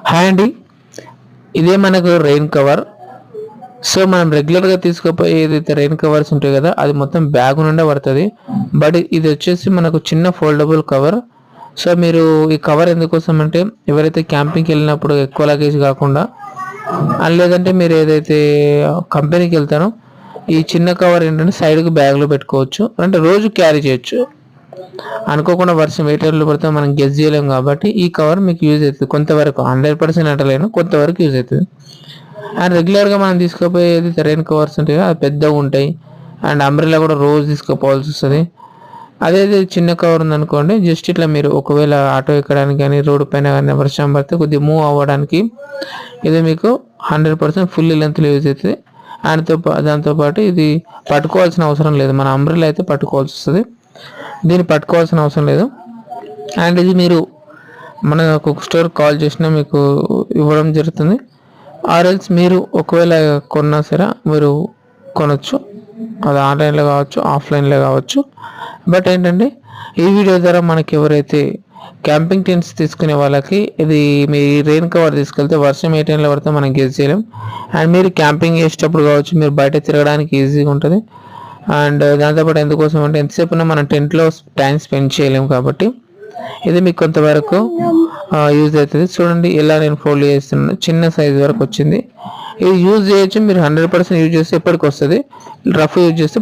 Hi అండి, ఇదే మనకు రెయిన్ కవర్. సో మనం రెగ్యులర్గా తీసుకుపోయి ఏదైతే రెయిన్ కవర్స్ ఉంటాయి కదా, అది మొత్తం బ్యాగ్ నుండే పడుతుంది. బట్ ఇది వచ్చేసి మనకు చిన్న ఫోల్డబుల్ కవర్. సో మీరు ఈ కవర్ ఎందుకోసం అంటే, ఎవరైతే క్యాంపింగ్కి వెళ్ళినప్పుడు ఎక్కువ లగేజ్ కాకుండా, లేదంటే మీరు ఏదైతే కంపెనీకి వెళ్తారో ఈ చిన్న కవర్ ఏంటంటే సైడ్కి బ్యాగ్లో పెట్టుకోవచ్చు, అంటే రోజు క్యారీ చేయొచ్చు. అనుకోకుండా వర్షం ఏ టైంలో పడితే మనం గెస్ చేయలేము కాబట్టి ఈ కవర్ మీకు యూజ్ అవుతుంది కొంతవరకు. 100% అంటలేను, కొంతవరకు యూజ్ అవుతుంది. అండ్ రెగ్యులర్గా మనం తీసుకుపోయేది రెయిన్ కవర్స్ ఉంటాయి, అది పెద్దగా ఉంటాయి. అండ్ అంబ్రెల్లా కూడా రోజు తీసుకుపోవాల్సి వస్తుంది. అదే చిన్న కవర్ ఉందనుకోండి, జస్ట్ ఇట్లా మీరు ఒకవేళ ఆటో ఎక్కడానికి కానీ రోడ్డు పైన కానీ వర్షం పడితే కొద్దిగా మూవ్ అవ్వడానికి ఇది మీకు 100% ఫుల్ లెంత్లో యూజ్ అవుతుంది. అండ్ దాంతోపాటు ఇది పట్టుకోవాల్సిన అవసరం లేదు, మన అంబ్రెల్లా అయితే పట్టుకోవాల్సి వస్తుంది, దీన్ని పట్టుకోవాల్సిన అవసరం లేదు. అండ్ ఇది మీరు మన కుక్ స్టోర్ కాల్ చేసినా మీకు ఇవ్వడం జరుగుతుంది. ఆర్ఎల్స్ మీరు ఒకవేళ కొన్నా సరే మీరు కొనవచ్చు, అది ఆన్లైన్లో కావచ్చు, ఆఫ్లైన్లో కావచ్చు. బట్ ఏంటంటే ఈ వీడియో ద్వారా మనకి ఎవరైతే క్యాంపింగ్ టెంట్స్ తీసుకునే వాళ్ళకి ఇది మీ రెయిన్ కవర్ తీసుకెళ్తే వర్షం ఏ టైంలో పడితే మనం గెస్ చేయలేం. అండ్ మీరు క్యాంపింగ్ చేసేటప్పుడు కావచ్చు, మీరు బయట తిరగడానికి ఈజీగా ఉంటుంది. అండ్ దాంతోపాటు ఎందుకోసం అంటే ఎంతసేపు మనం టెంట్లో టైం స్పెండ్ చేయలేము కాబట్టి ఇది మీకు కొంతవరకు యూజ్ అవుతుంది. చూడండి ఎలా నేను ఫోల్డ్ చేస్తున్నాను, చిన్న సైజ్ వరకు వచ్చింది. ఇది యూజ్ చేయొచ్చు, మీరు 100% యూజ్ చేస్తే ఎప్పటికి వస్తుంది. రఫ్ యూజ్ చేస్తే